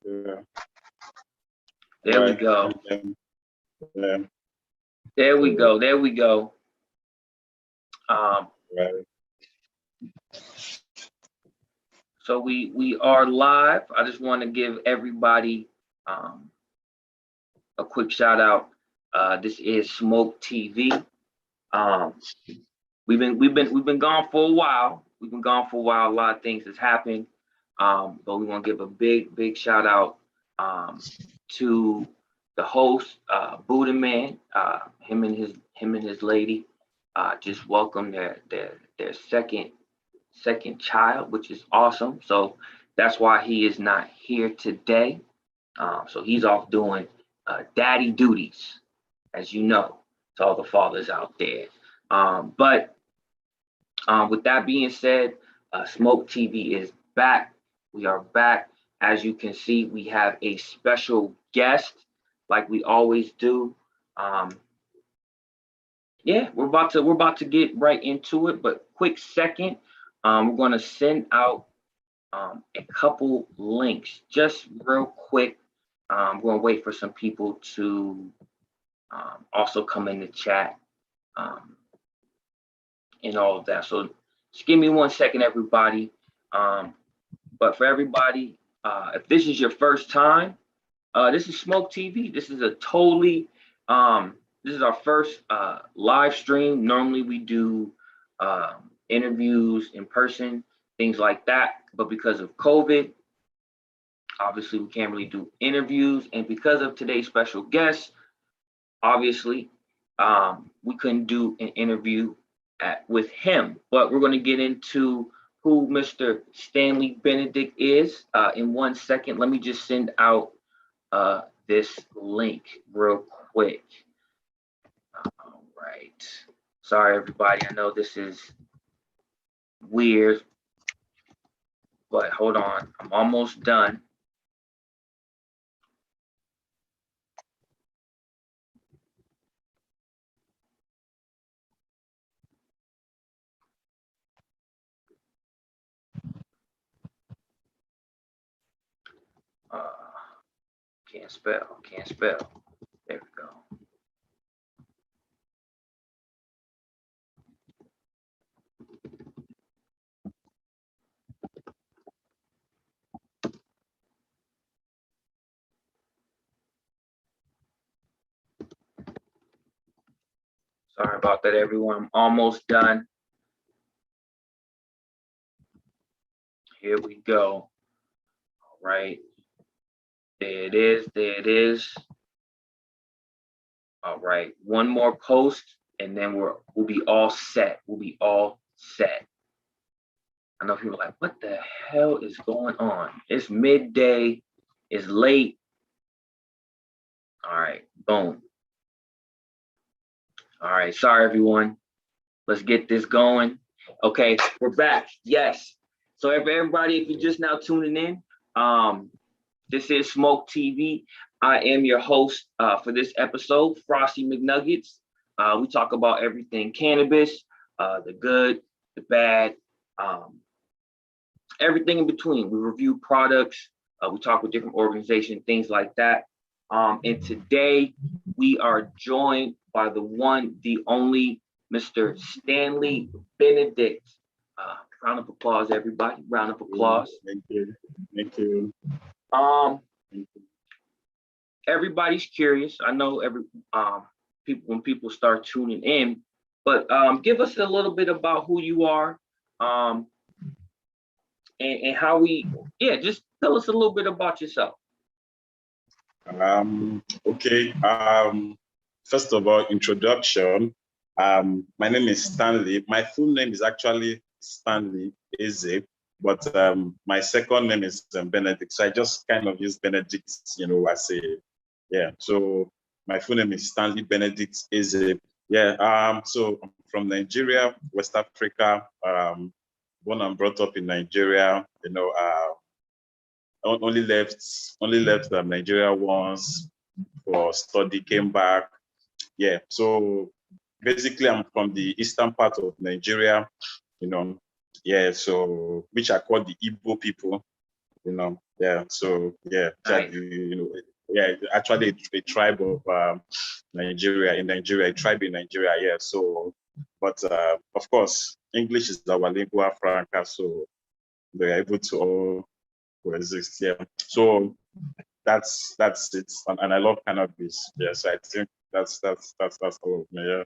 Yeah. There we go. Yeah. There we go. There we go. Right. So we are live. I just want to give everybody a quick shout out. This is SMOK'd TV. We've been gone for a while. We've been gone for a while. A lot of things has happened. But we want to give a big shout out to the host, Buddha Man. Him and his lady just welcomed their second child, which is awesome. So that's why he is not here today. So he's off doing daddy duties, as you know, to all the fathers out there. But with that being said, SMOK'd TV is back. We are back. As you can see, we have a special guest, like we always do. Yeah, we're about to get right into it. But quick second, we're going to send out a couple links, just real quick. I'm going to wait for some people to also come in the chat and all of that. So just give me 1 second, everybody. But for everybody, if this is your first time, this is SMOK'd TV. This is a totally, this is our first live stream. Normally we do interviews in person, things like that. But because of COVID, obviously we can't really do interviews. And because of today's special guest, obviously we couldn't do an interview with him. But we're going to get into who Mr. Stanley Benedict is in 1 second. Let me just send out this link real quick. All right. Sorry, everybody. I know this is weird, but hold on. I'm almost done. Can't spell. There we go. Sorry about that, everyone. I'm almost done. Here we go. All right. There it is. All right. One more post, and then we'll be all set. I know people are like, what the hell is going on? It's midday. It's late. All right. Boom. All right. Sorry, everyone. Let's get this going. Okay. We're back. Yes. So everybody, if you're just now tuning in, this is SMOK'd TV. I am your host for this episode, Frosty McNuggetts. We talk about everything cannabis, the good, the bad, everything in between. We review products. We talk with different organizations, things like that. And today we are joined by the one, the only, Mr. Stanley Benedict. Round of applause, everybody. Round of applause. Thank you. Thank you. Everybody's curious. I know when people start tuning in, but give us a little bit about who you are, and how just tell us a little bit about yourself. Okay. First of all, introduction. My name is Stanley. My full name is actually Stanley Eze, but my second name is Benedict. So I just kind of use Benedict, as a, yeah. So my full name is Stanley Benedict Eze. Yeah. So I'm from Nigeria, West Africa. Born and brought up in Nigeria. Only left Nigeria once for study, came back. Yeah, so basically I'm from the eastern part of Nigeria, you know. Yeah, so which are called the Igbo people, you know. Yeah, so yeah, Nice. you know, yeah, actually a tribe of Nigeria, a tribe in Nigeria. Yeah, so but of course English is our lingua franca, so they're able to all coexist. Yeah, so that's it, and I love cannabis. Yes, I think that's all of me. Yeah.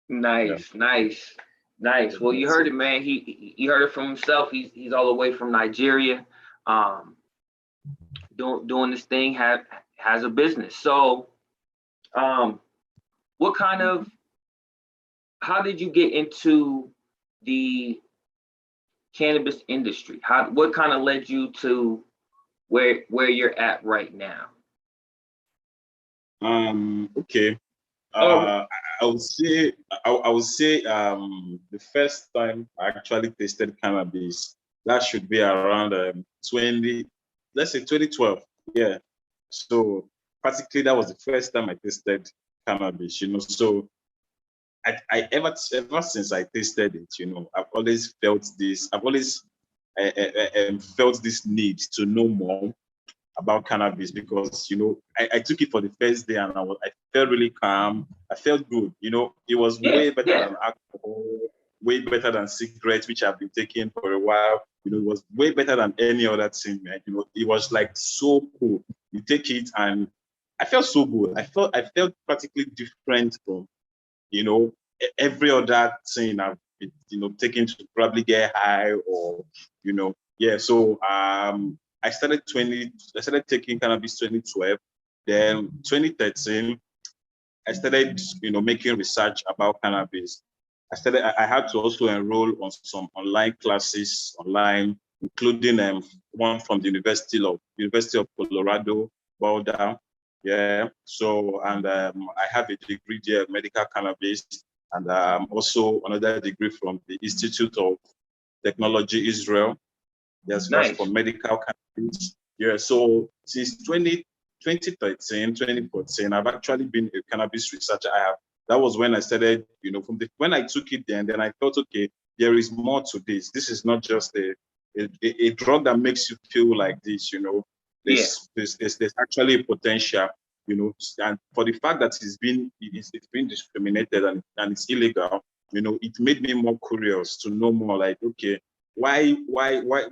Nice, nice, nice. Well, you heard it, man. He heard it from himself. He's all the way from Nigeria, um, doing this thing. Has a business. So, what kind of? How did you get into the cannabis industry? What kind of led you to where you're at right now? Okay. Oh, I would say the first time I actually tasted cannabis, that should be around 20, let's say 2012. Yeah. So practically that was the first time I tasted cannabis, you know. So ever since I tasted it, you know, I've always felt this. I've always felt this need to know more about cannabis, because you know I took it for the first day and I felt really calm. I felt good. You know, it was yeah, way better yeah, than alcohol, way better than cigarettes, which I've been taking for a while. You know, it was way better than any other thing, man. You know, it was like so cool. You take it and I felt so good. I felt practically different from, you know, every other thing I've been, you know, taken to probably get high or, you know, yeah. So I started taking cannabis 2012. Then 2013, I started, you know, making research about cannabis. I had to also enroll on some online classes online, including one from the University of Colorado, Boulder. Yeah. So, and I have a degree there, medical cannabis, and also another degree from the Institute of Technology Israel. Yes, that's for nice. medical cannabis. Yeah. So since 2013, 2014, I've actually been a cannabis researcher. That was when I started, you know, when I took it then I thought, okay, there is more to this. This is not just a drug that makes you feel like this, you know. Yeah, There's actually a potential, you know, and for the fact that it's been discriminated and it's illegal, you know, it made me more curious to know more, like, okay, why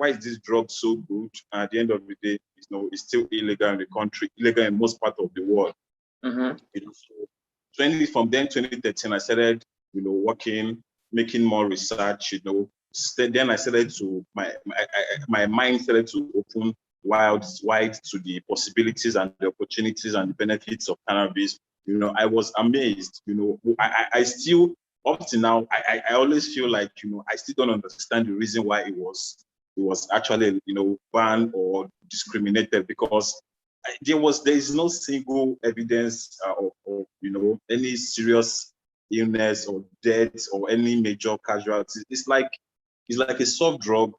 is this drug so good? At the end of the day, you know, it's still illegal in the country, illegal in most parts of the world. mm-hmm. You know, so from then 2013, I started, you know, working, making more research. You know, then I started to my mind started to open wide to the possibilities and the opportunities and the benefits of cannabis. You know, I was amazed. You know, I still, up to now, I always feel like, you know, I still don't understand the reason why it was actually, you know, banned or discriminated, because there is no single evidence of, you know, any serious illness or death or any major casualties. It's like a soft drug,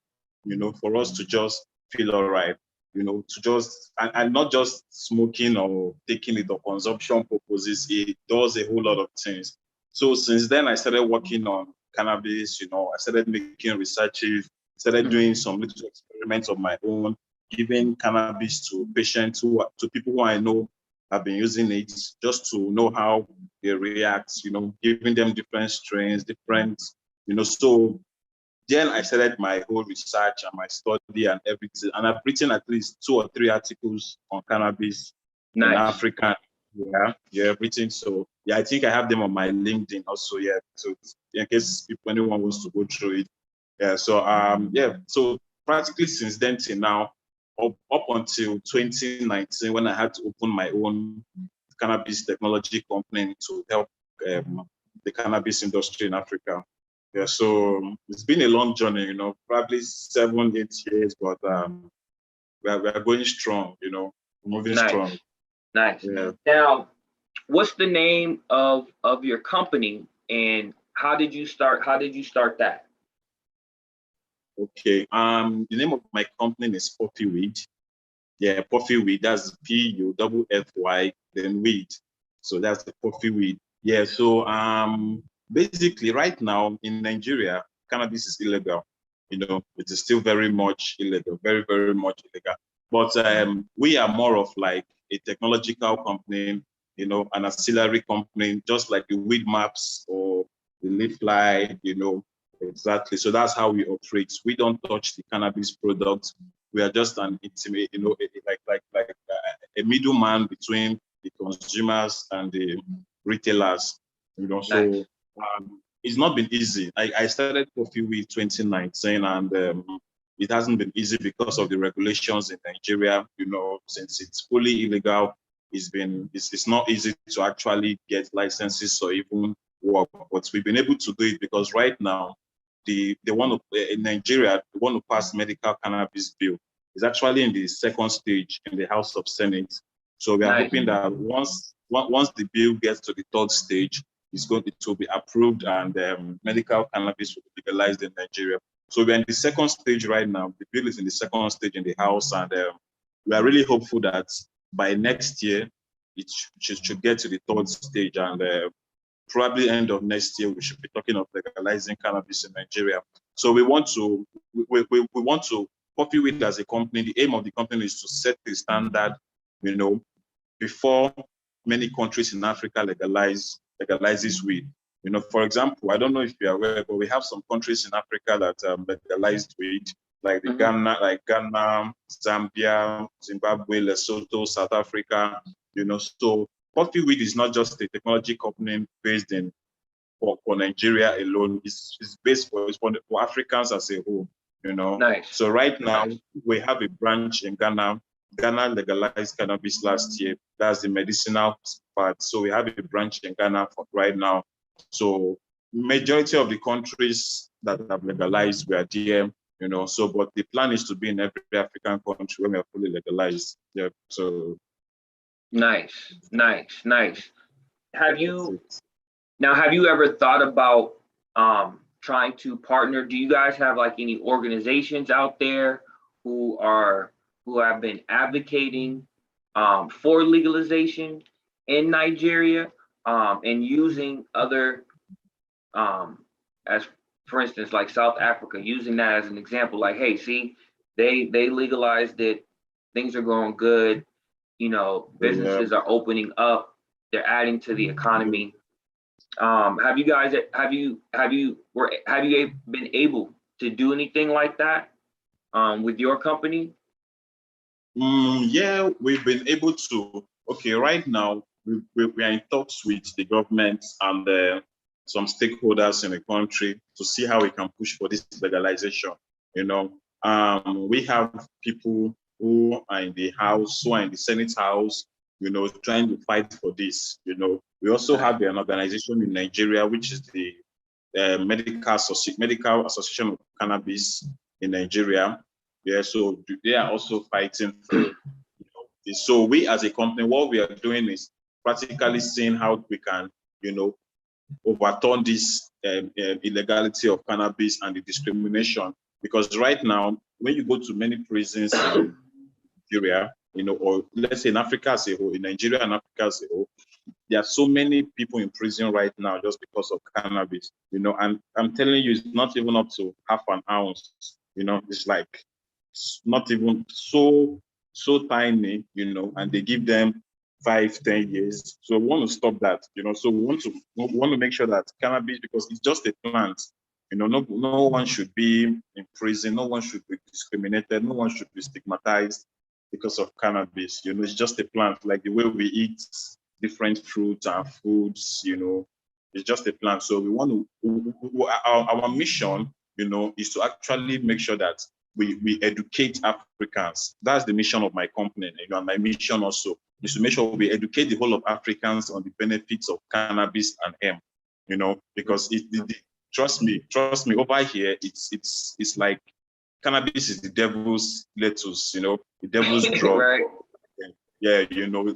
you know, for us to just feel all right, you know, to just and not just smoking or taking it or consumption purposes. It does a whole lot of things. So since then, I started working on cannabis. You know, I started making researches, started doing some little experiments of my own, giving cannabis to patients to people who I know have been using it, just to know how they react, you know, giving them different strains, different, you know. So then I started my whole research and my study and everything. And I've written at least 2 or 3 articles on cannabis in Nice. Africa. Yeah, written. So yeah, I think I have them on my LinkedIn also. Yeah. So in case if anyone wants to go through it. Yeah. So yeah. So practically since then till now, up until 2019, when I had to open my own cannabis technology company to help the cannabis industry in Africa. Yeah, so it's been a long journey, you know, probably 7, 8 years, but we are going strong, you know, moving Nice. strong. Nice. Yeah. Now, what's the name of your company, and how did you start that? Okay. The name of my company is PuffyWeed. Yeah, PuffyWeed, that's PUFFY, then weed. So that's the PuffyWeed. Yeah, so basically right now in Nigeria, cannabis is illegal. It is still very much illegal, very, very much illegal. But we are more of like a technological company, an ancillary company, just like the Weed Maps or the Leafly, exactly. So that's how we operate. We don't touch the cannabis products. We are just an intimate, a middleman between the consumers and the retailers. So Nice. it's not been easy. I started PuffyWeed 2019, and it hasn't been easy because of the regulations in Nigeria. Since it's fully illegal, it's not easy to actually get licenses or even work. But we've been able to do it because right now, the one in Nigeria, the one who passed medical cannabis bill is actually in the second stage in the House of Senate. So we are hoping that once the bill gets to the third stage, it will be approved, and medical cannabis will be legalized in Nigeria. So we're in the second stage right now. The bill is in the second stage in the House, and we are really hopeful that by next year it should get to the third stage, and probably end of next year we should be talking of legalizing cannabis in Nigeria. So we want to PuffyWeed as a company. The aim of the company is to set the standard, before many countries in Africa legalizes weed. For example, I don't know if you're aware, but we have some countries in Africa that legalized weed, like Ghana, Zambia, Zimbabwe, Lesotho, South Africa. So PuffyWeed is not just a technology company based for Nigeria alone. It's based for Africans as a whole. Nice. So right now we have a branch in Ghana. Ghana legalized cannabis last year. That's the medicinal part. So we have a branch in Ghana right now. So majority of the countries that have legalized, we are there. But the plan is to be in every African country when we are fully legalized. Yeah. So nice. Have you ever thought about trying to partner? Do you guys have like any organizations out there who have been advocating for legalization in Nigeria, and using other, as for instance, like South Africa, using that as an example, like, hey, see, they legalized it, things are going good, businesses are opening up, they're adding to the economy. Have you been able to do anything like that with your company? Yeah, we've been able to. Okay, right now we are in talks with the government and some stakeholders in the country to see how we can push for this legalization. We have people who are in the House, who are in the Senate House, trying to fight for this. We also have an organization in Nigeria, which is the Medical Association of Cannabis in Nigeria. Yeah, so they are also fighting for. So we as a company, what we are doing is practically seeing how we can, overturn this illegality of cannabis and the discrimination. Because right now, when you go to many prisons in Nigeria, or let's say in Africa as a whole, in Nigeria and Africa as a whole, there are so many people in prison right now just because of cannabis. And I'm telling you, it's not even up to half an ounce. It's like not even so tiny, and they give them 5-10 years. So we want to stop that, so we want to make sure that cannabis, because it's just a plant, no one should be in prison, no one should be discriminated, no one should be stigmatized because of cannabis. It's just a plant, like the way we eat different fruits and foods, it's just a plant. So we want to, our mission, is to actually make sure that we educate Africans. That's the mission of my company, and my mission also is to make sure we educate the whole of Africans on the benefits of cannabis and hemp. Because trust me, over here it's like cannabis is the devil's lettuce, the devil's drug. Right. Yeah,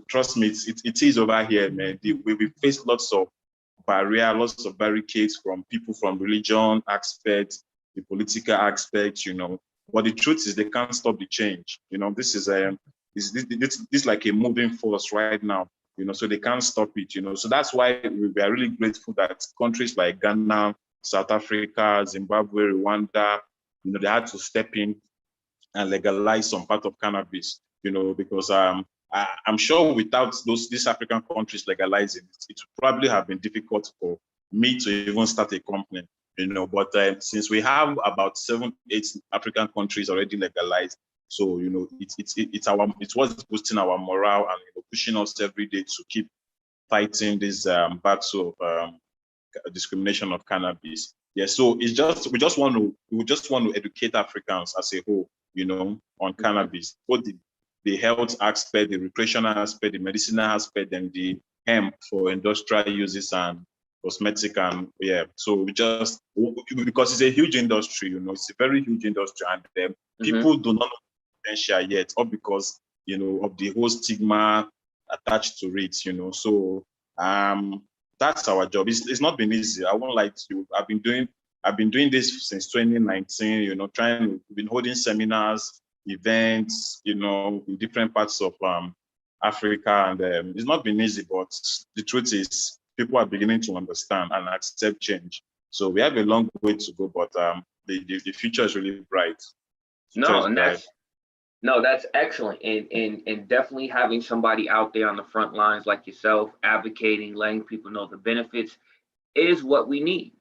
trust me, it is over here, man. We face lots of lots of barricades from people from religion aspects, the political aspects, But the truth is they can't stop the change. This is This like a moving force right now, so they can't stop it, So that's why we are really grateful that countries like Ghana, South Africa, Zimbabwe, Rwanda, they had to step in and legalize some part of cannabis, because I'm sure without these African countries legalizing it would probably have been difficult for me to even start a company, But since we have about 7, 8 African countries already legalized, so it's what's boosting our morale and pushing us every day to keep fighting this battle of discrimination of cannabis. Yeah, so we just want to educate Africans as a whole, on cannabis, both the health aspect, the recreational aspect, the medicinal aspect, and the hemp for industrial uses and cosmetic, and so because it's a huge industry, it's a very huge industry, and people do not know the potential yet, or because of the whole stigma attached to it, So that's our job. It's not been easy. I won't lie to you. I've been doing this since 2019. We've been holding seminars, events, in different parts of Africa, and it's not been easy. But the truth is, people are beginning to understand and accept change. So we have a long way to go, but the future is really bright. That's excellent, and definitely having somebody out there on the front lines like yourself, advocating, letting people know the benefits is what we need.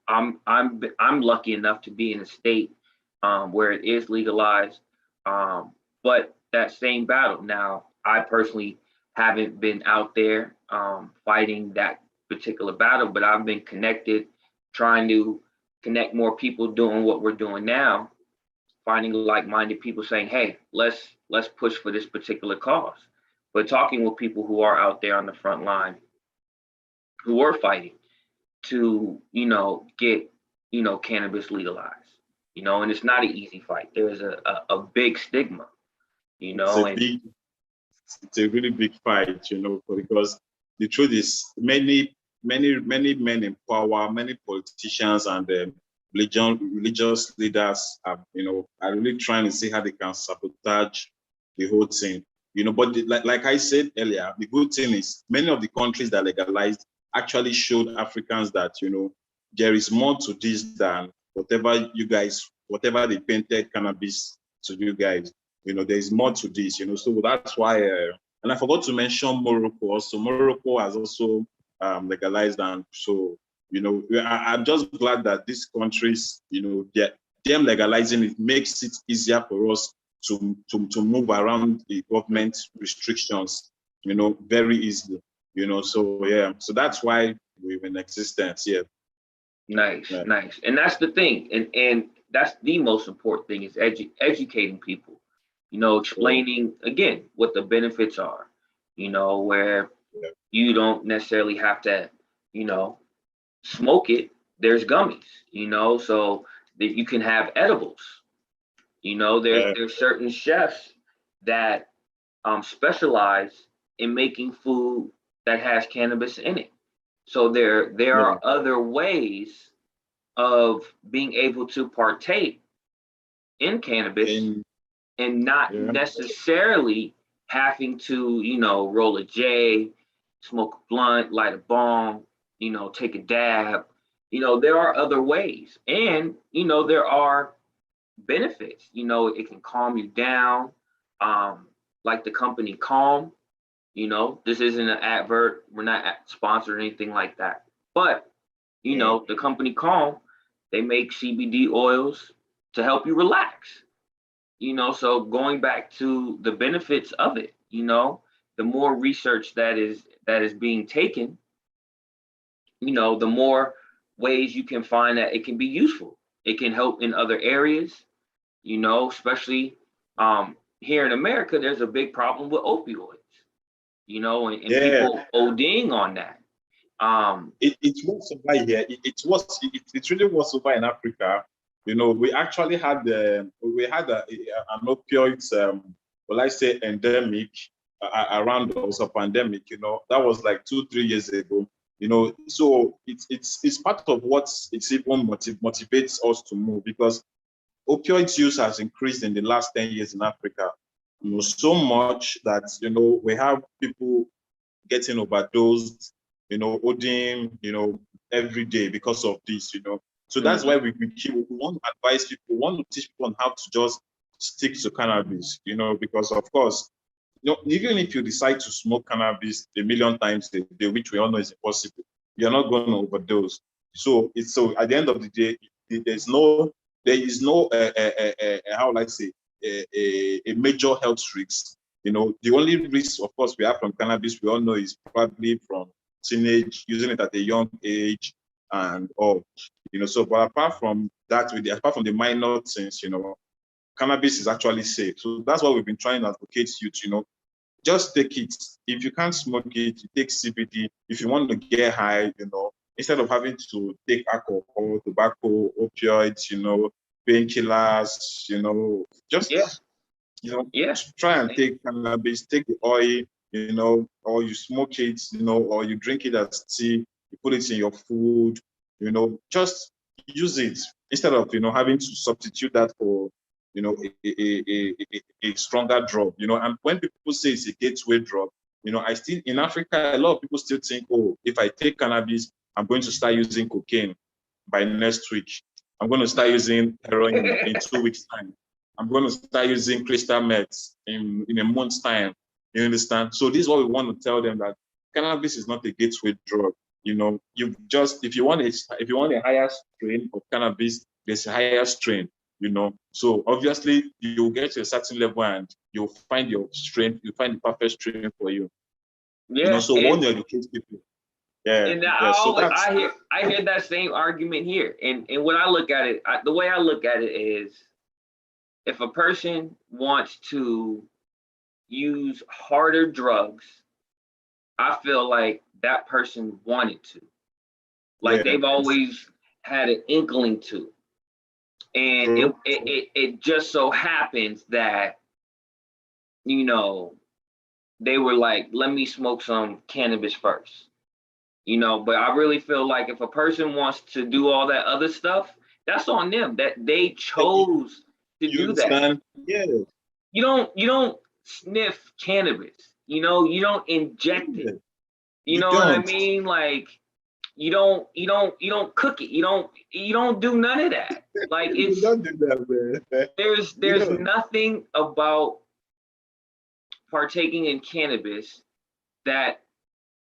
I'm lucky enough to be in a state where it is legalized, but that same battle. Now, I personally haven't been out there fighting that particular battle, but I've been connected, trying to connect more people doing what we're doing now, finding like-minded people saying, hey, let's push for this particular cause. But talking with people who are out there on the front line, who are fighting to, get, cannabis legalized, and it's not an easy fight. There's a big stigma, It's a really big fight, because the truth is many men in power, many politicians and religious leaders are really trying to see how they can sabotage the whole thing. But like I said earlier, the good thing is many of the countries that legalized actually showed Africans that, there is more to this than whatever they painted cannabis to you guys. There is more to this, so that's why, and I forgot to mention Morocco also. Morocco has also legalized, and so, I'm just glad that these countries, them legalizing it makes it easier for us to move around the government restrictions, very easily, so that's why we're in existence here. Nice. And that's the thing, and that's the most important thing is educating people. Explaining again what the benefits are, where you don't necessarily have to, smoke it. There's gummies, so that you can have edibles. There's certain chefs that specialize in making food that has cannabis in it. So there are other ways of being able to partake in cannabis and not necessarily having to, roll a J, smoke a blunt, light a bong, take a dab. There are other ways. And, there are benefits. It can calm you down, like the company Calm. This isn't an advert. We're not sponsored or anything like that. But, the company Calm, they make CBD oils to help you relax. So going back to the benefits of it, the more research that is being taken, the more ways you can find that it can be useful. It can help in other areas, especially here in America, there's a big problem with opioids, and people ODing on that. It was over here. It really was over in Africa. We actually had an opioids, endemic around us, a pandemic. That was like 2-3 years ago. So it's part of what it's even motivates us to move, because opioids use has increased in the last 10 years in Africa. so much that, we have people getting overdosed, ODing, every day because of this, So that's why we want to advise people, we want to teach people on how to just stick to cannabis, because of course, even if you decide to smoke cannabis a million times a day, which we all know is impossible, you're not going to overdose. So at the end of the day, there is no how will I say, a major health risk. The only risk, of course, we have from cannabis, we all know, is probably from teenage, using it at a young age and all. So but apart from that, apart from the minor things, cannabis is actually safe. So that's what we've been trying to advocate to you, just take it. If you can't smoke it, you take CBD. If you want to get high, instead of having to take alcohol, tobacco, opioids, painkillers, just try and take cannabis, take the oil, or you smoke it, or you drink it as tea, you put it in your food, just use it instead of having to substitute that for a stronger drug, and when people say it's a gateway drug, I still, in Africa, a lot of people still think, oh, if I take cannabis, I'm going to start using cocaine by next week. I'm going to start using heroin in 2 weeks' time. I'm going to start using crystal meth in a month's time. You understand? So this is what we want to tell them, that cannabis is not a gateway drug. If you want a higher strain of cannabis, there's a higher strain. So obviously you'll get to a certain level and you'll find your strength, you find the perfect strain for you. So one, you educate people. And I hear that same argument here. And when I look at it, the way I look at it is, if a person wants to use harder drugs, I feel like that person wanted to. Like they've always had an inkling to. And it just so happens that, they were like, let me smoke some cannabis first. But I really feel like if a person wants to do all that other stuff, that's on them, that they chose to do that. Yeah. You don't sniff cannabis, you don't inject it. You know what I mean? Like, you don't cook it. You don't do none of that. Like, it's you don't do that, man. There's nothing about partaking in cannabis that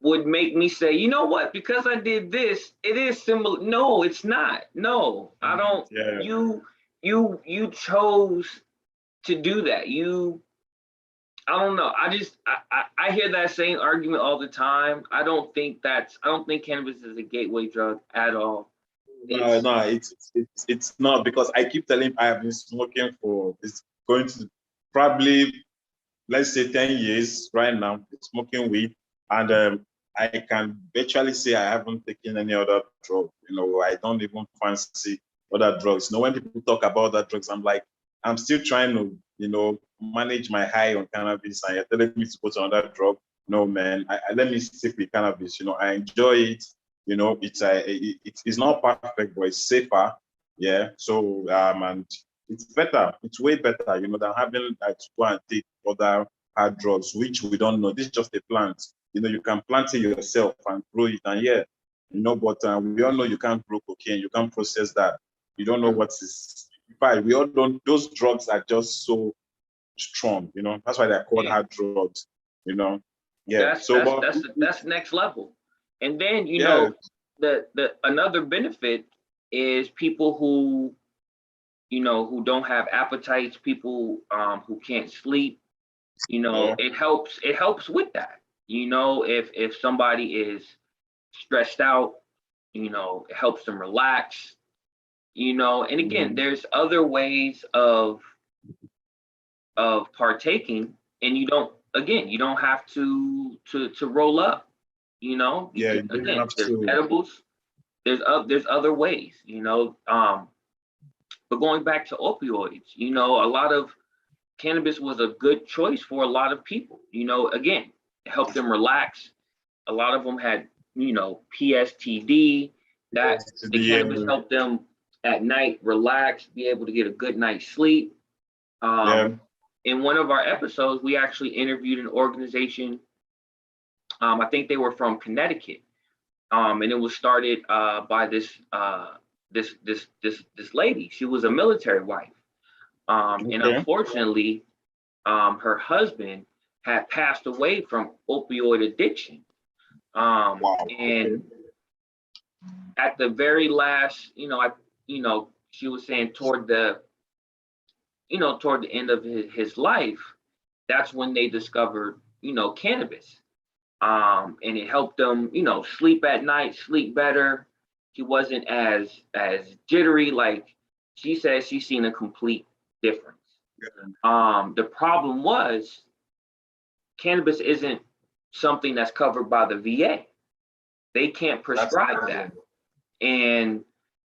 would make me say, you know what, because I did this, it is similar. No, it's not. No, I don't. Yeah. You chose to do that. I don't know. I hear that same argument all the time. I don't think cannabis is a gateway drug at all. It's not, because I keep telling him I have been smoking for, it's going to probably, let's say 10 years right now, smoking weed. And I can virtually say I haven't taken any other drug. I don't even fancy other drugs. When people talk about other drugs, I'm like, I'm still trying to, manage my high on cannabis, and you're telling me to go to another drug. No, man, let me stick with cannabis. I enjoy it. It's not perfect, but it's safer. Yeah. So and it's better. It's way better, than having to go and take other hard drugs, which we don't know. This is just a plant. You can plant it yourself and grow it, and but we all know you can't grow cocaine. You can't process that. You don't know what is. We all don't. Those drugs are just so strong. That's why they're called hard drugs. Yeah. That's next level. And then the another benefit is people who who don't have appetites, people who can't sleep. It helps with that. If somebody is stressed out, it helps them relax. And again, there's other ways of partaking, and you don't have to roll up. Again, there's edibles, there's other ways. But going back to opioids, a lot of cannabis was a good choice for a lot of people. Again, it helped them relax. A lot of them had PSTD. That the cannabis helped them at night relax, be able to get a good night's sleep. in one of our episodes, we actually interviewed an organization. I think they were from Connecticut, and it was started by this lady. She was a military wife, and unfortunately, her husband had passed away from opioid addiction. And at the very last, she was saying toward the end of his life, that's when they discovered, cannabis. And it helped him, sleep at night, sleep better. He wasn't as jittery. Like she says, she's seen a complete difference. The problem was cannabis isn't something that's covered by the VA. They can't prescribe that. And,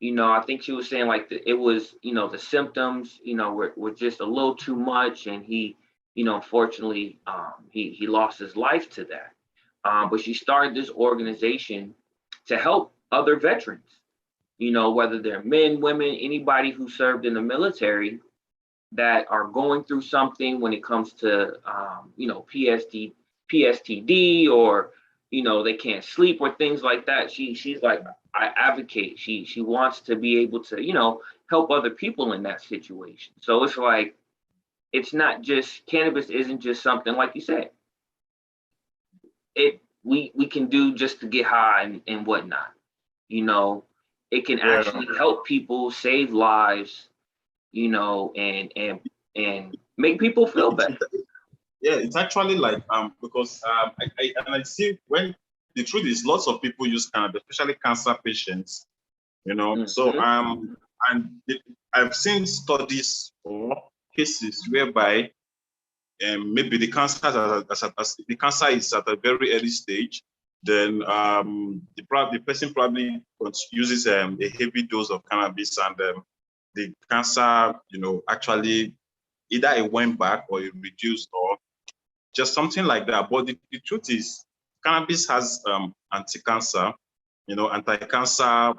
I think she was saying like it was, the symptoms, were just a little too much. And he, unfortunately, he lost his life to that. But she started this organization to help other veterans, whether they're men, women, anybody who served in the military that are going through something when it comes to, PSTD or, they can't sleep or things like that. She's like, I advocate. She wants to be able to, help other people in that situation. So it's like, it's not just, cannabis isn't just something like you said. We can do just to get high and whatnot. It can actually help people, save lives, and make people feel better. Yeah, it's actually like because I see when the truth is lots of people use cannabis, especially cancer patients, So I've seen studies or cases whereby maybe the cancer is at a very early stage, then the person probably uses a heavy dose of cannabis, and the cancer, actually either it went back or it reduced or just something like that. But the truth is, cannabis has anti-cancer, anti-cancer,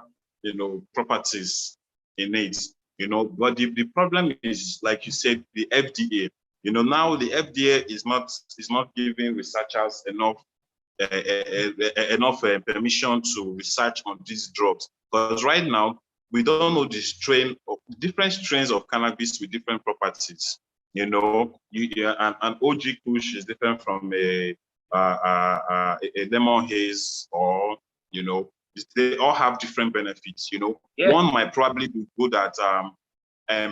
properties in it, But the problem is, like you said, the FDA. Now the FDA is not giving researchers enough permission to research on these drugs, because right now we don't know the different strains of cannabis with different properties. An OG Kush is different from a lemon haze, or they all have different benefits. One might probably be good at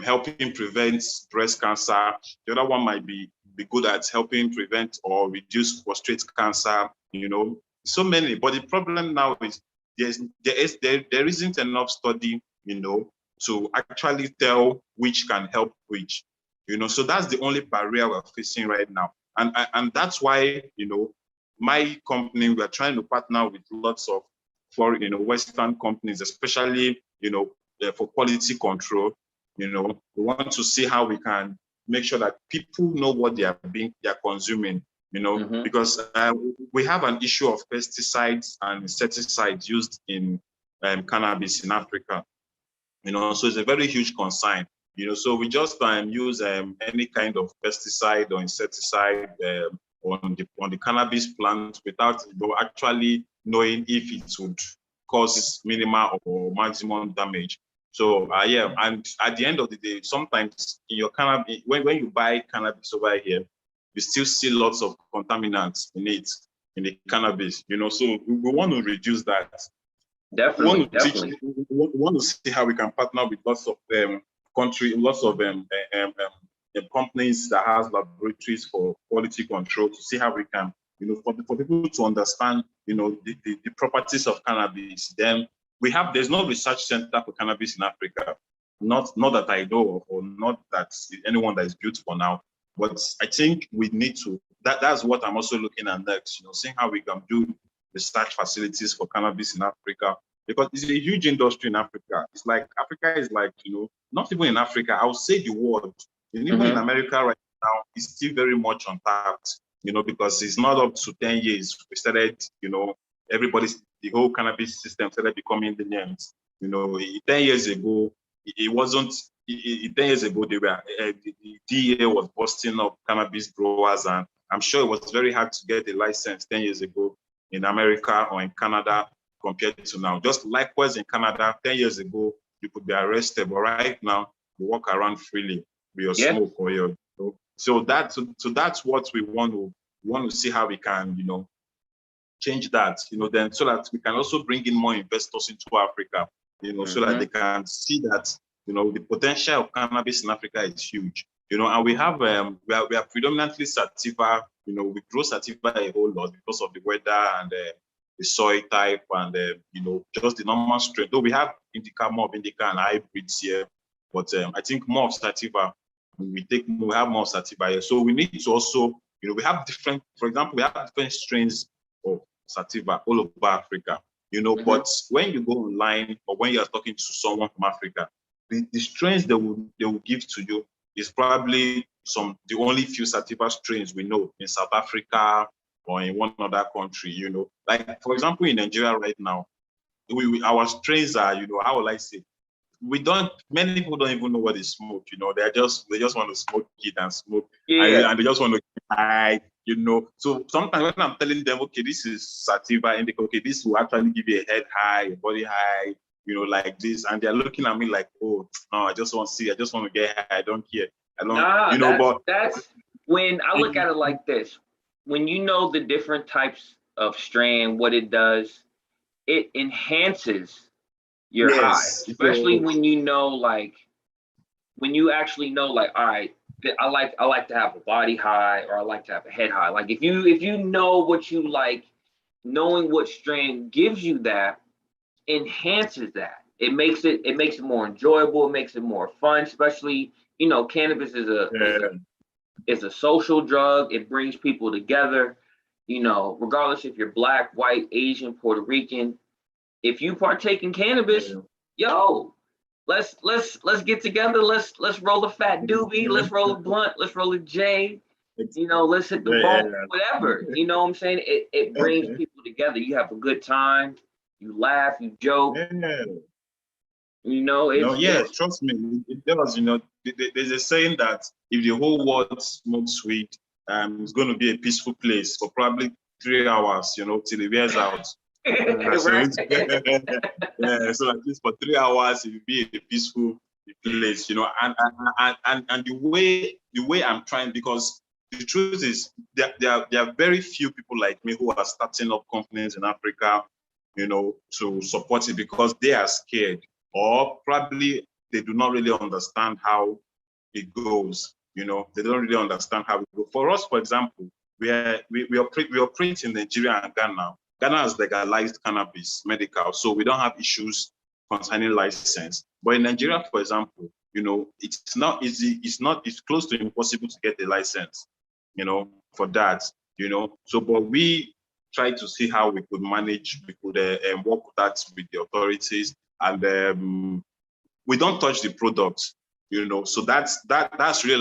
helping prevent breast cancer. The other one might be good at helping prevent or reduce prostate cancer. So many. But the problem now is there isn't enough study, to actually tell which can help which. So that's the only barrier we're facing right now. And that's why, my company, we are trying to partner with lots of Western companies, especially, for quality control. We want to see how we can make sure that people know what they are consuming, because we have an issue of pesticides and insecticides used in cannabis in Africa. So it's a very huge concern. So we just use any kind of pesticide or insecticide on the cannabis plant without actually knowing if it would cause minimal or maximum damage. So and at the end of the day, sometimes in your cannabis, when you buy cannabis over here, you still see lots of contaminants in the cannabis. So we want to reduce that. Definitely. We want to see how we can partner with lots of lots of companies that has laboratories for quality control, to see how we can, for people to understand, the properties of cannabis. Then there's no research center for cannabis in Africa, not that I know of, or not that anyone that is built for now. But I think we need to. That's what I'm also looking at next. Seeing how we can do research facilities for cannabis in Africa, because it's a huge industry in Africa. It's like Africa is like, not even in Africa, I would say the world, and even in America right now, it's still very much untapped, because it's not up to 10 years. We started, the whole cannabis system started becoming lenient. 10 years ago, it wasn't 10 years ago, the DEA was busting up cannabis growers, and I'm sure it was very hard to get a license 10 years ago in America or in Canada compared to now. Just likewise in Canada, 10 years ago, you could be arrested, but right now, you walk around freely with your smoke or your. So that's what we want to see how we can, change that, then so that we can also bring in more investors into Africa, so that they can see that, the potential of cannabis in Africa is huge, and we have, we are predominantly sativa, we grow sativa a whole lot because of the weather and the soil type and, just the normal strain. Though we have indica, more of indica and hybrids here, but I think more of sativa, we have more sativa here. So we need to also, we have different, for example, we have different strains of sativa all over Africa, but when you go online or when you are talking to someone from Africa, the strains they will give to you is probably the only few sativa strains we know in South Africa or in one other country, like for example, in Nigeria right now, our strains are, how will I say, many people don't even know what they smoke, they just want to smoke it and smoke, and they just want to get high, So sometimes when I'm telling them, okay, this is sativa indica, okay, this will actually give you a head high, a body high, like this, and they're looking at me like, oh, no, I just want to get high, I don't care. I don't, but that's when I look at it like this. When you know the different types of strain, what it does, it enhances your high, especially when you know, like, when you actually know, like, all right, I like to have a body high, or I like to have a head high. Like if you know what you like, knowing what strain gives you that enhances that. It makes it more enjoyable. It makes it more fun. Especially, cannabis is a social drug. It brings people together. Regardless if you're Black, white, Asian, Puerto Rican, if you partake in cannabis, let's get together. Let's roll a fat doobie. Let's roll a blunt. Let's roll a J. Let's hit the bone, whatever. You know what I'm saying? It brings people together. You have a good time. You laugh. You joke. Trust me, it does. There's a saying that if the whole world smokes weed, it's going to be a peaceful place for probably 3 hours, till it wears out. So at least for 3 hours, it will be a peaceful place, and the way I'm trying, because the truth is there are very few people like me who are starting up companies in Africa, to support it, because they are scared, or probably they do not really understand how it goes. They don't really understand how it goes. For us, for example, we operate in Nigeria and Ghana. Ghana has legalized cannabis medical, so we don't have issues concerning license. But in Nigeria, for example, it's not easy. It's close to impossible to get a license, for that, So, but we try to see how we could manage. We could work that with the authorities, and we don't touch the product, So that's really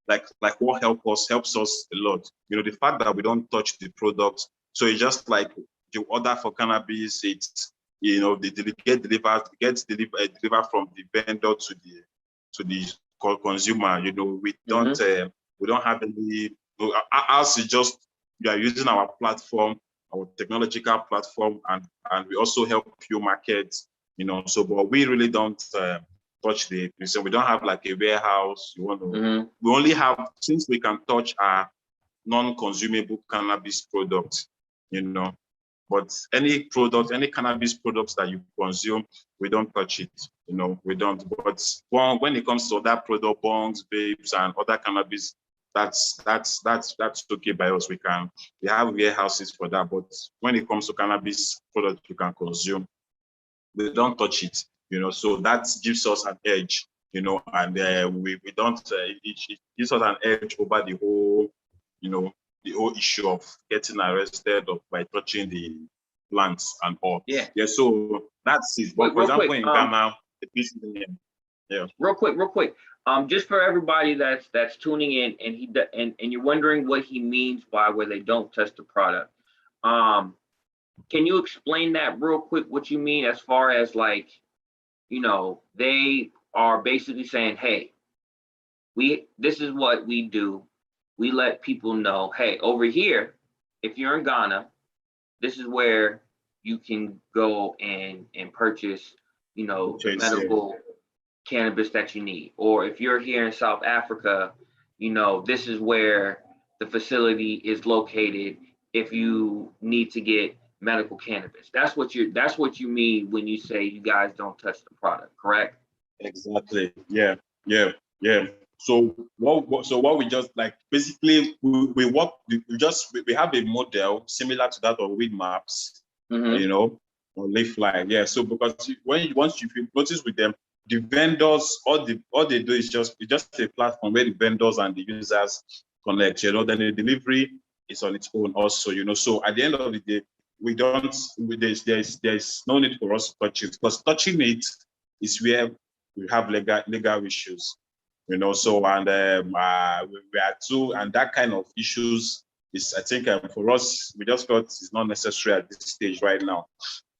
like what helps us a lot. The fact that we don't touch the product. So it's just like you order for cannabis, it's, it gets delivered from the vendor to the consumer. We don't have any. Ours is just, we are using our platform, our technological platform, and we also help you market. So, but we really don't touch so we don't have like a warehouse. We only have, since we can touch our non-consumable cannabis products, but any cannabis products that you consume, we don't touch it, we don't. But when it comes to other product, bongs, vapes, and other cannabis, that's okay by us. We have warehouses for that. But when it comes to cannabis products you can consume, we don't touch it, so that gives us an edge, and we don't, it gives us an edge over the whole, the whole issue of getting arrested by touching the plants and all. Yeah. So that's it. But for example, in Ghana, Real quick. Just for everybody that's tuning in, and you're wondering what he means by where they don't test the product. Can you explain that real quick? What you mean as far as, like, they are basically saying, hey, this is what we do. We let people know, hey, over here, if you're in Ghana, this is where you can go and purchase, the medical cannabis that you need. Or if you're here in South Africa, this is where the facility is located if you need to get medical cannabis. That's what you mean when you say you guys don't touch the product, correct? Exactly. Yeah. So what we just like, basically we work, we have a model similar to that of weed maps, or Leafline. Yeah. So because once you notice with them, the vendors, all they do is just a platform where the vendors and the users connect, then the delivery is on its own also, So at the end of the day, there's no need for us to touch it, because touching it is where we have legal issues, So and we are too, and that kind of issues is, I think, for us, we just felt it's not necessary at this stage right now.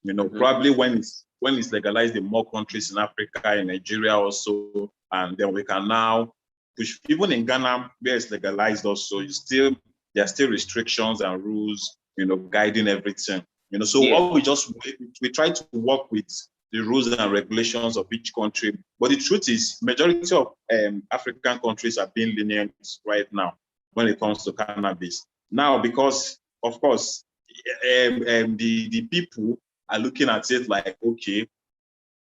Probably when it's legalized in more countries in Africa, in Nigeria also, and then we can now push. Even in Ghana, where it's legalized also, there are still restrictions and rules, guiding everything. So all we try to work with the rules and regulations of each country. But the truth is, majority of African countries are being lenient right now when it comes to cannabis. Now, because of course, the people are looking at it like, okay,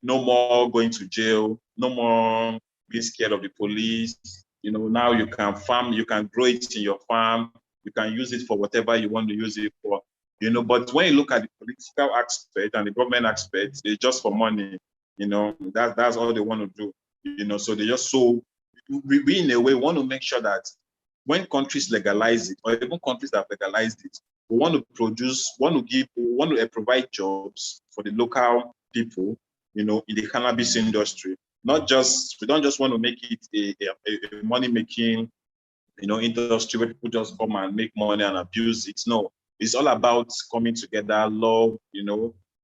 no more going to jail, no more being scared of the police. Now you can farm, you can grow it in your farm, you can use it for whatever you want to use it for. But when you look at the political aspect and the government aspect, it's just for money. That's all they want to do. So they we in a way want to make sure that when countries legalize it, or even countries that have legalized it, we want to provide jobs for the local people, in the cannabis industry. We don't just want to make it a money-making, industry where people just come and make money and abuse it. No, it's all about coming together, love,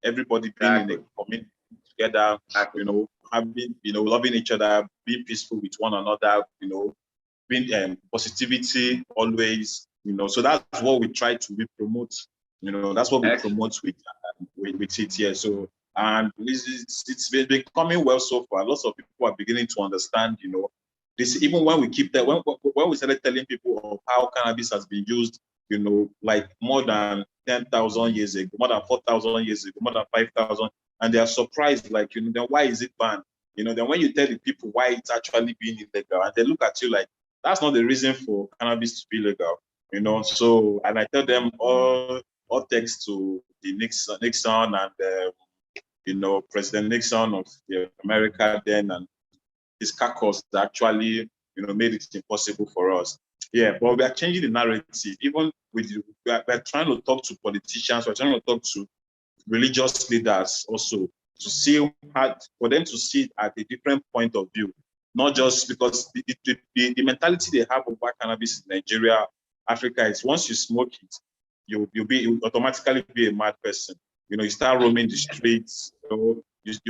everybody being in a community together, having, loving each other, being peaceful with one another, being positivity always, So that's what we try to promote. That's what we promote with it here. So, and it's been becoming well so far. Lots of people are beginning to understand, this. Even when we when we started telling people of how cannabis has been used, like more than 10,000 years ago, more than 4,000 years ago, more than 5,000, and they are surprised, like, then why is it banned? Then when you tell the people why it's actually being illegal, and they look at you like, that's not the reason for cannabis to be legal, So, and I tell them all thanks to the Nixon and President Nixon of America then, and his caucus that actually made it impossible for us. Yeah, but we are changing the narrative. Even with we're trying to talk to politicians, we're trying to talk to religious leaders also, to see for them to see it at a different point of view. Not just because the mentality they have about cannabis in Nigeria, Africa, is once you smoke it, you'll automatically be a mad person. You start roaming the streets, you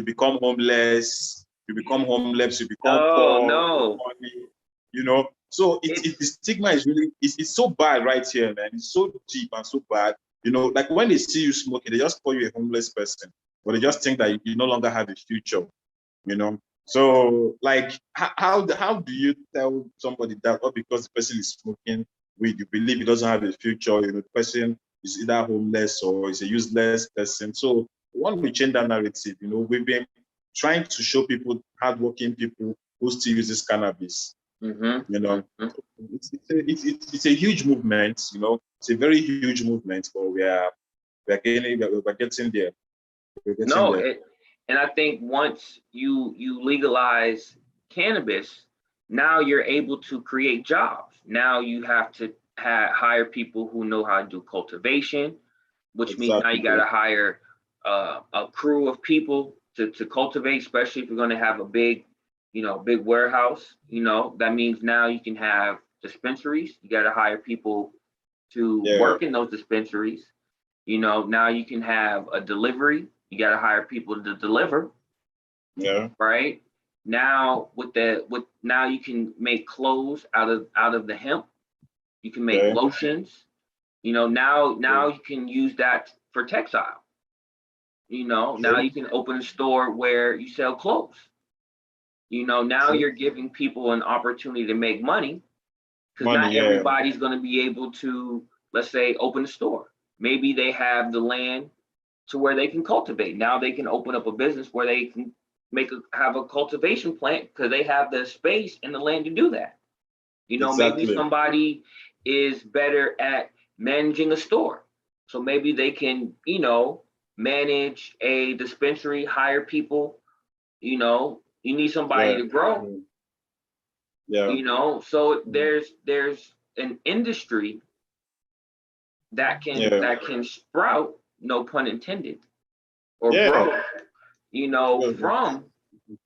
become homeless, you become poor, no. So the stigma is really, it's so bad right here, man. It's so deep and so bad. Like when they see you smoking, they just call you a homeless person, but they just think that you no longer have a future, So, like, how do you tell somebody that, or because the person is smoking weed, you believe he doesn't have a future? The person is either homeless or is a useless person. So, when we change that narrative, we've been trying to show people, hardworking people who still uses cannabis. It's a huge movement. It's a very huge movement, but we're getting there. And I think once you legalize cannabis, now you're able to create jobs. Now you have to hire people who know how to do cultivation, which means now you got to hire a crew of people to cultivate, especially if you're going to have a big warehouse. That means now you can have dispensaries. You got to hire people to work in those dispensaries. Now you can have a delivery. You got to hire people to deliver. Yeah. Right. Now now you can make clothes out of the hemp. You can make lotions. Now you can use that for textile. Now you can open a store where you sell clothes. Now you're giving people an opportunity to make money, because not everybody's going to be able to, let's say, open a store. Maybe they have the land to where they can cultivate. Now they can open up a business where they can have a cultivation plant because they have the space and the land to do that. Maybe somebody is better at managing a store. So maybe they can, manage a dispensary, hire people. You need somebody to grow. So there's an industry that can sprout, no pun intended, or grow,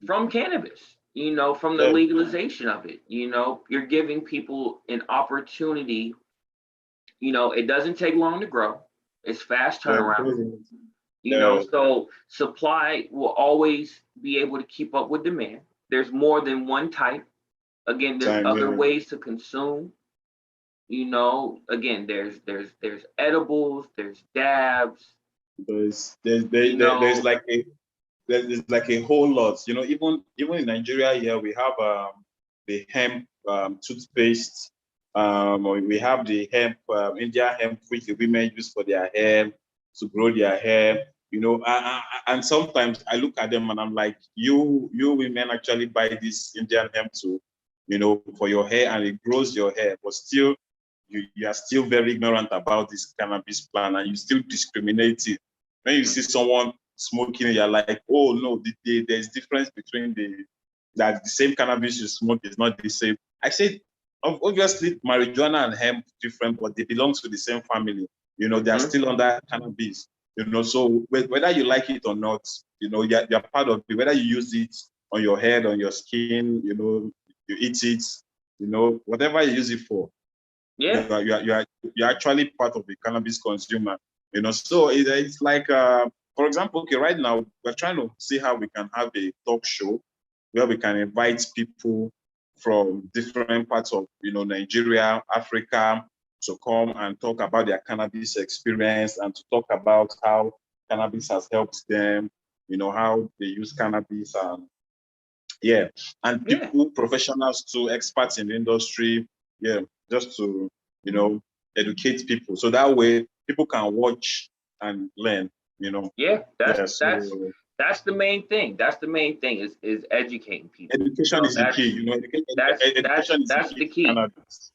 from cannabis, from the legalization of it. You're giving people an opportunity. It doesn't take long to grow. It's fast turnaround. So supply will always be able to keep up with demand. There's more than one type. Again, there's other ways to consume. Again, there's edibles, there's dabs. There's like a whole lot. Even in Nigeria here, we have the hemp toothpaste. We have the hemp, India hemp, which the women use for their hair, to grow their hair. And sometimes I look at them and I'm like, you women actually buy this Indian hemp too, for your hair, and it grows your hair, but still you are still very ignorant about this cannabis plant, and you still discriminate it. When you see someone smoking, you're like, oh no, there's difference between the same cannabis you smoke is not the same. I said, obviously marijuana and hemp different, but they belong to the same family. They are still under cannabis. So whether you like it or not, you're part of it. Whether you use it on your head, on your skin, you eat it, whatever you use it for. You're actually part of the cannabis consumer. So it's like, for example, okay, right now we're trying to see how we can have a talk show where we can invite people from different parts of Nigeria, Africa, to come and talk about their cannabis experience, and to talk about how cannabis has helped them, how they use cannabis, and people, professionals too, experts in the industry, just to educate people, so that way people can watch and learn. That's the main thing. That's the main thing is educating people. Education is the key. Education is the key. Cannabis,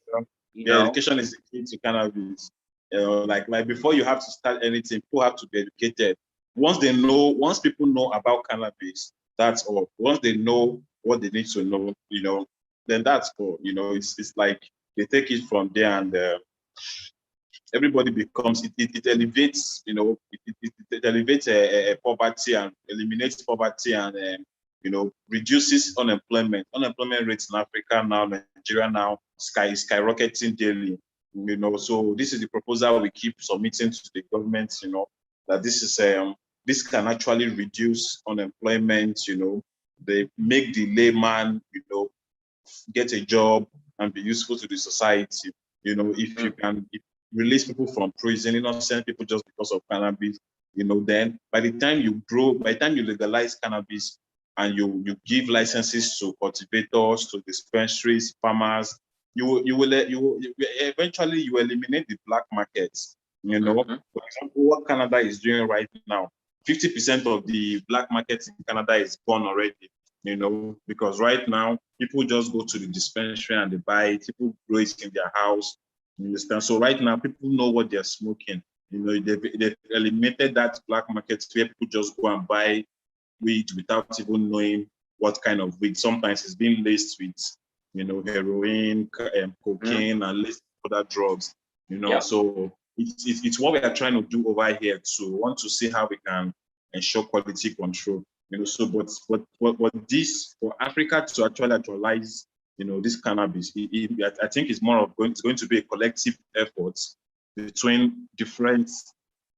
education is the key to cannabis. Like before you have to start anything, people have to be educated. Once people know about cannabis, that's all. Once they know what they need to know, then that's all. It's like they take it from there, and everybody becomes, it elevates, it elevates poverty, and eliminates poverty, and reduces unemployment. Unemployment rates in Africa now, Nigeria now, is skyrocketing daily. So this is the proposal we keep submitting to the government. That this can actually reduce unemployment. They make the layman, get a job and be useful to the society. If you can release people from prison, innocent people, just because of cannabis, then by the time you legalize cannabis, and you give licenses to cultivators, to dispensaries, farmers, you eventually eliminate the black markets. For example, what Canada is doing right now, 50% of the black market in Canada is gone already. Because right now people just go to the dispensary and they buy it. People grow it in their house. You understand? So right now people know what they're smoking. They've eliminated that black market where people just go and buy weed without even knowing what kind of weed. Sometimes it's being laced with, heroin, cocaine, and laced with other drugs. So it's what we are trying to do over here too. We want to see how we can ensure quality control. So but this, for Africa to actually actualize, this cannabis, I think it's going to be a collective effort between different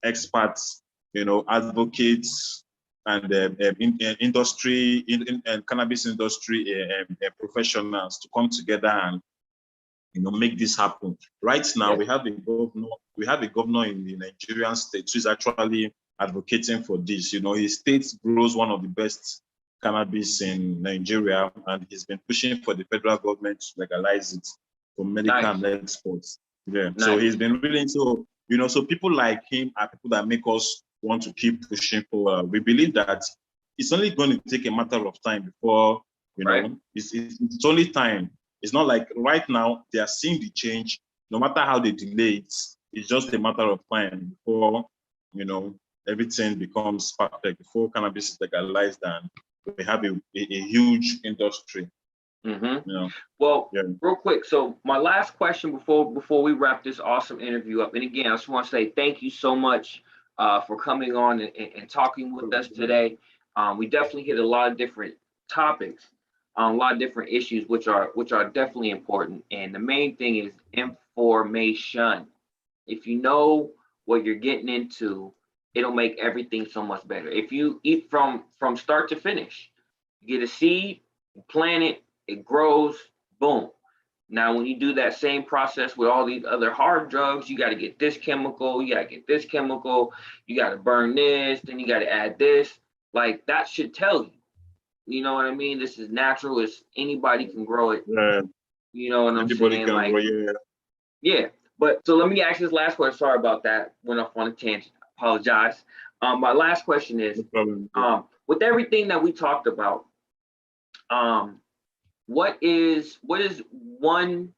experts, advocates, industry, cannabis industry professionals to come together and make this happen. Right now, we have a governor in the Nigerian state who is actually advocating for this. His state grows one of the best cannabis in Nigeria, and he's been pushing for the federal government to legalize it for medical and exports. Yeah. Nice. So he's been really so people like him are people that make us want to keep pushing forward. We believe that it's only going to take a matter of time before it's only time. It's not like right now they are seeing the change. No matter how they delay it, it's just a matter of time before everything becomes perfect. Before cannabis is legalized and we have a huge industry. Well, real quick. So my last question before we wrap this awesome interview up, and again, I just want to say thank you so much for coming on and talking with us today. We definitely hit a lot of different topics, a lot of different issues, which are definitely important. And the main thing is information. If you know what you're getting into, it'll make everything so much better. If you eat from start to finish, you get a seed, you plant it, it grows, boom. Now, when you do that same process with all these other hard drugs, you got to get this chemical, you got to get this chemical, you got to burn this, then you got to add this. Like, that should tell you. You know what I mean? This is natural. It's anybody can grow it. Yeah. You know what I'm saying? Can grow, yeah. But so let me ask this last question. Sorry about that. Went off on a tangent. Apologize. My last question is, with everything that we talked about, what is one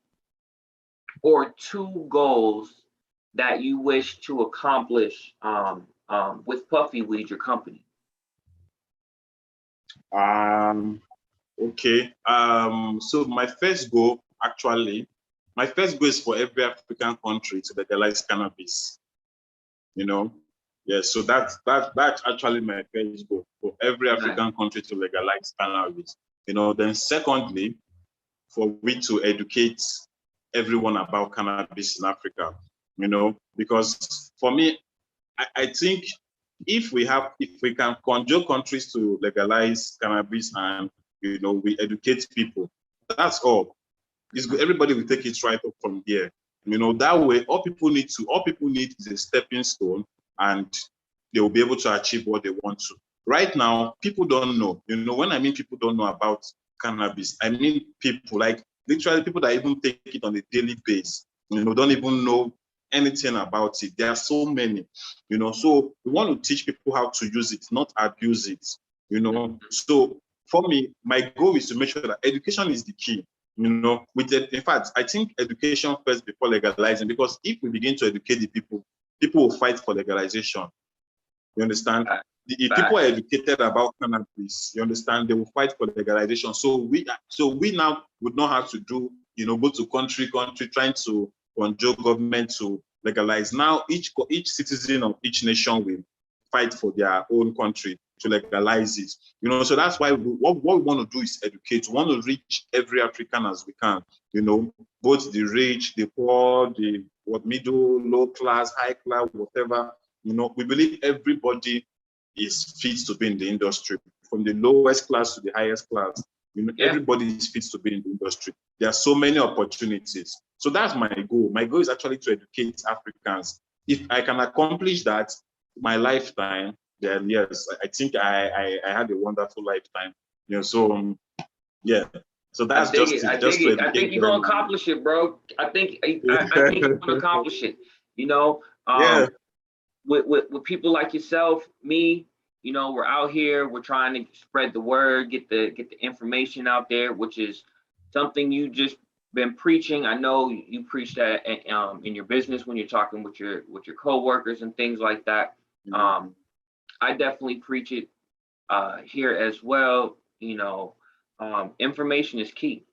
or two goals that you wish to accomplish with PuffyWeed, your company? Okay. So my first goal is for every African country to legalize cannabis. Yeah, so that's actually my first goal, for every African country to legalize cannabis. Then secondly, for we to educate everyone about cannabis in Africa, because for me, I think if we can conjure countries to legalize cannabis and we educate people, that's all. Everybody will take it right up from here. That way, all people need is a stepping stone, and they will be able to achieve what they want to. Right now, people don't know. When I mean people don't know about cannabis, I mean people, like literally people that even take it on a daily basis, don't even know anything about it. There are so many, so we want to teach people how to use it, not abuse it, So for me, my goal is to make sure that education is the key. In fact, I think education first before legalizing, because if we begin to educate the people will fight for legalization. You understand? If people are educated about cannabis, you understand, they will fight for legalization. So we now would not have to do, go to country trying to conjure government to legalize. Now each citizen of each nation will fight for their own country to legalize it. So that's why what we want to do is educate. We want to reach every African as we can, both the rich, the poor, the middle, low class, high class, whatever. We believe everybody is fit to be in the industry, from the lowest class to the highest class. Everybody is fit to be in the industry. There are so many opportunities. So that's my goal. My goal is actually to educate Africans. If I can accomplish that my lifetime, then yes, I think I had a wonderful lifetime. So So that's just it. I think you're gonna accomplish it, bro. I think you're gonna accomplish it. With people like yourself, me, we're out here, we're trying to spread the word, get the information out there, which is something you just been preaching. I know you preach that in your business when you're talking with your coworkers and things like that. I definitely preach it here as well. Information is key.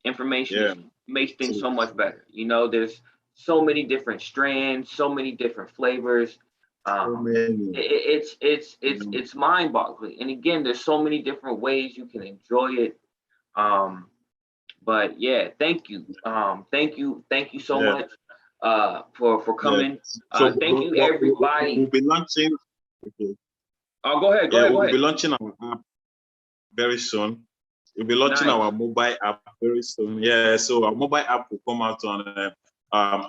Information makes things so much better. There's so many different strands, so many different flavors. It's mind-boggling. And again, there's so many different ways you can enjoy it. But yeah, thank you so much for coming. So thank you, everybody. We'll be launching. Oh, go ahead. Yeah, Go we'll ahead. be launching our app very soon. We'll be launching our mobile app very soon. Yeah, so our mobile app will come out on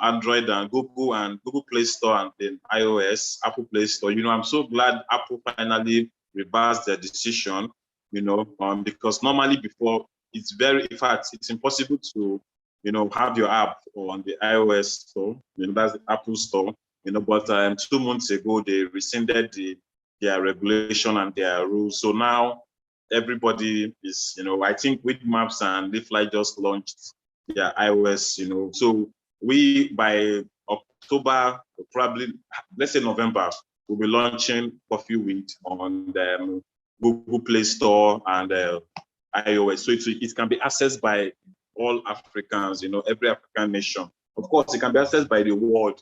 Android and Google Play Store and then iOS, Apple Play Store. I'm so glad Apple finally reversed their decision, because normally before in fact, it's impossible to, have your app on the iOS store, that's the Apple store, but 2 months ago, they rescinded their regulation and their rules. So now everybody is, I think with Maps and Leafly just launched their iOS, so we by October, probably let's say November, we'll be launching PuffyWeed on the Google Play Store and iOS. So it can be accessed by all Africans, every African nation. Of course, it can be accessed by the world,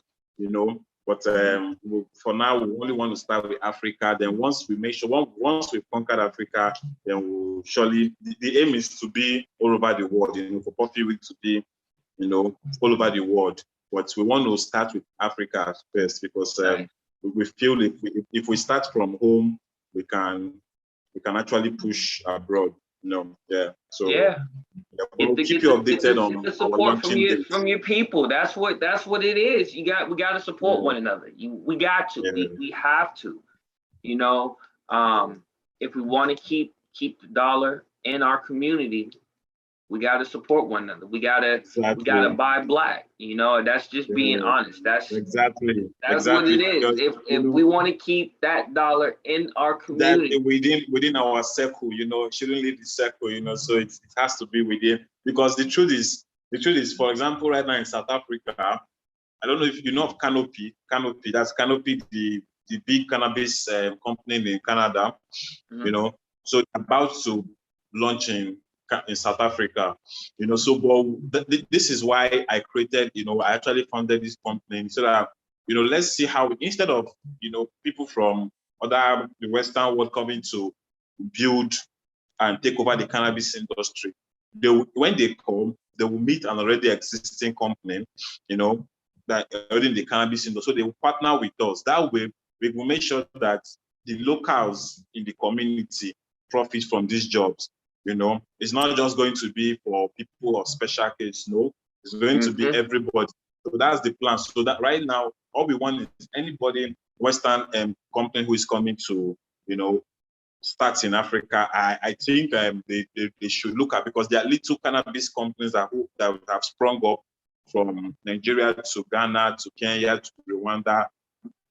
but for now, we only want to start with Africa. Then once we make sure, once we've conquered Africa, then we'll surely, the aim is to be all over the world, for PuffyWeed to be, all over the world. But we want to start with Africa first because we feel if we start from home, we can actually push abroad. Yeah. So we'll keep you updated on the support from your people. That's what it is. We got to support one another. We got to. Yeah. We have to. If we want to keep the dollar in our community, we got to support one another. We got to buy black. That's just being honest. That's what it is. Because, if we want to keep that dollar in our community, that within our circle, shouldn't leave the circle, so it has to be within. Because the truth is, for example, right now in South Africa, I don't know if you know of Canopy. That's Canopy, the big cannabis company in Canada. So they're about to launch in South Africa, so this is why I created, I actually founded this company so that, let's see how, instead of, people from the Western world coming to build and take over the cannabis industry, when they come, they will meet an already existing company, that already in the cannabis industry. So they will partner with us. That way, we will make sure that the locals in the community profit from these jobs. It's not just going to be for people of special case. No, it's going to be everybody. So that's the plan. So that right now, all we want is anybody, Western company who is coming to, start in Africa. I think they should look at, because there are little cannabis companies that have sprung up from Nigeria to Ghana to Kenya to Rwanda.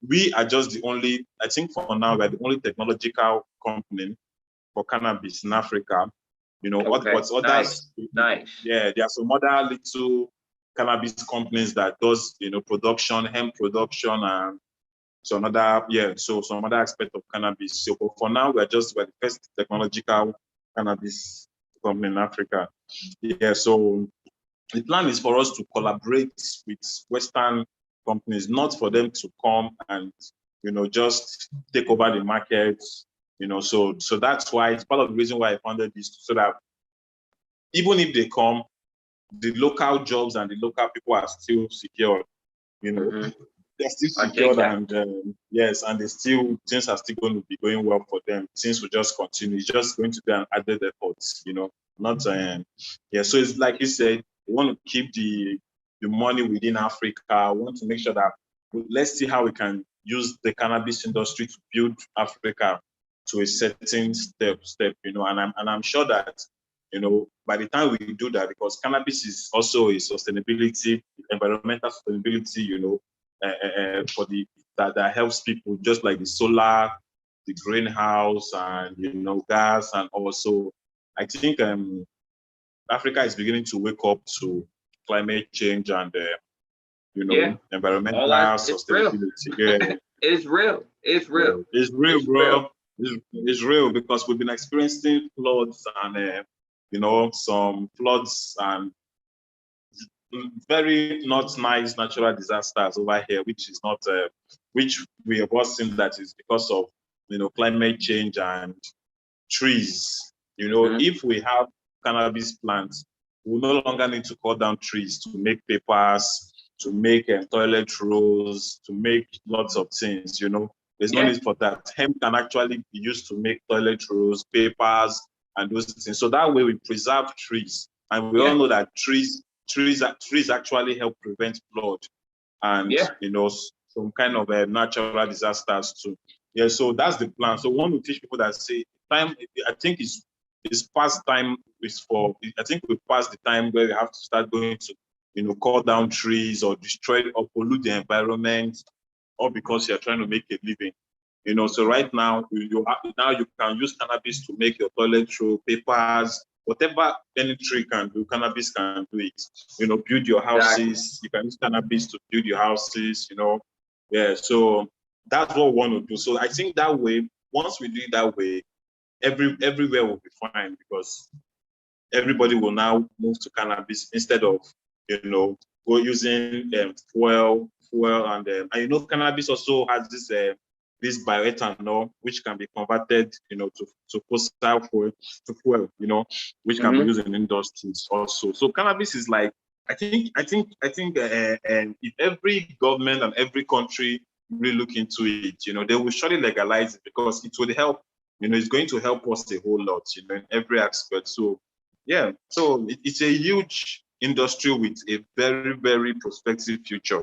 We are just the only, I think for now, we're the only technological company for cannabis in Africa. What's others? Nice. Yeah, there are some other little cannabis companies that does, production, hemp production, and some other aspect of cannabis. So for now, we're the first technological cannabis company in Africa. Yeah, so the plan is for us to collaborate with Western companies, not for them to come and, just take over the market. So that's why it's part of the reason why I founded this, so that even if they come, the local jobs and the local people are still secured. They're still secured, and yes, and things are still going to be going well for them. Things will just continue. It's just going to be an added effort, not So it's like you said, we want to keep the money within Africa. We want to make sure that let's see how we can use the cannabis industry to build Africa to a certain step, and I'm sure that, by the time we do that, because cannabis is also a sustainability, environmental sustainability, for that helps people, just like the solar, the greenhouse, and gas, and also I think Africa is beginning to wake up to climate change and environmental sustainability. Yeah. It's real. It's real, bro. It's real, because we've been experiencing floods and some floods and very not nice natural disasters over here, which is not which we have all seen that is because of climate change and trees. If we have cannabis plants, we no longer need to cut down trees to make papers, to make toilet rolls, to make lots of things. There's no need for that. Hemp can actually be used to make toilet rolls, papers, and those things. So that way we preserve trees. And we all know that trees actually help prevent flood and some kind of natural disasters too. Yeah, so that's the plan. So we want to teach people that say time, I think it's past time I think we passed the time where we have to start going to, cut down trees or destroy or pollute the environment, all because you're trying to make a living. So right now, you can use cannabis to make your toilet roll, papers, whatever any tree can do, cannabis can do it. Build your houses. You can use cannabis to build your houses. Yeah. So that's what we want to do. So I think that way, once we do it that way, everywhere will be fine because everybody will now move to cannabis instead of go using fuel and cannabis also has this bioethanol which can be converted to fossil fuel which can be used in industries also. So cannabis is like I think if every government and every country really look into it, they will surely legalize it because it would help. It's going to help us a whole lot, in every aspect. So yeah, so it's a huge industry with a very, very prospective future.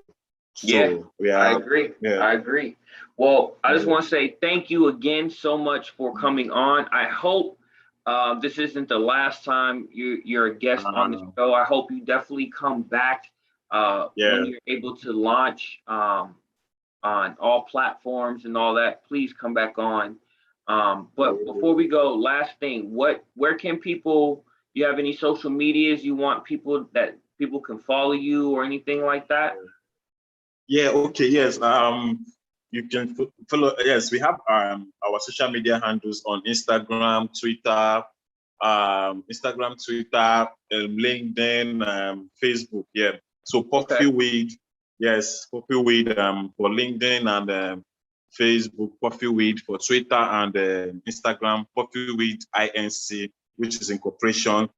So I agree. Yeah. I agree. Well, I just want to say thank you again so much for coming on. I hope this isn't the last time you're a guest on the show. I hope you definitely come back when you're able to launch on all platforms and all that. Please come back on. But before we go, last thing, where can people? You have any social medias you want people can follow you or anything like that? Yeah, okay, yes. You can follow, yes, we have our social media handles on Instagram, Twitter, LinkedIn, Facebook, yeah. So PuffyWeed, yes, PuffyWeed for LinkedIn and Facebook, PuffyWeed for Twitter and Instagram, PuffyWeed Inc., which is incorporation,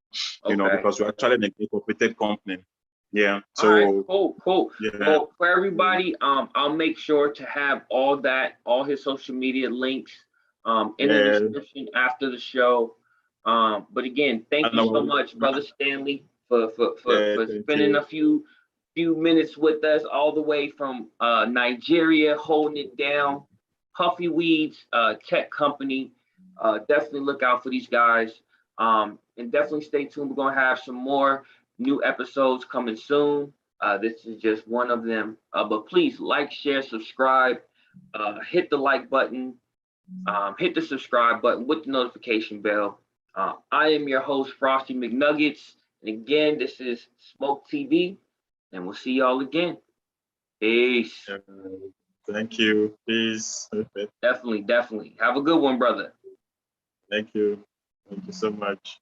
because we're actually an incorporated company. Yeah. So all right, cool. Yeah. Well, for everybody, I'll make sure to have all his social media links in the description after the show. But again, thank you so much, Brother Stanley, for spending a few minutes with us all the way from Nigeria, holding it down. PuffyWeed's tech company. Definitely look out for these guys. And definitely stay tuned. We're gonna have some more new episodes coming soon. This is just one of them. But please like, share, subscribe, hit the like button, hit the subscribe button with the notification bell. I am your host, Frosty McNuggetts. And again, this is SMOK'd TV, and we'll see y'all again. Peace. Thank you. Peace. Definitely. Have a good one, brother. Thank you. Thank you so much.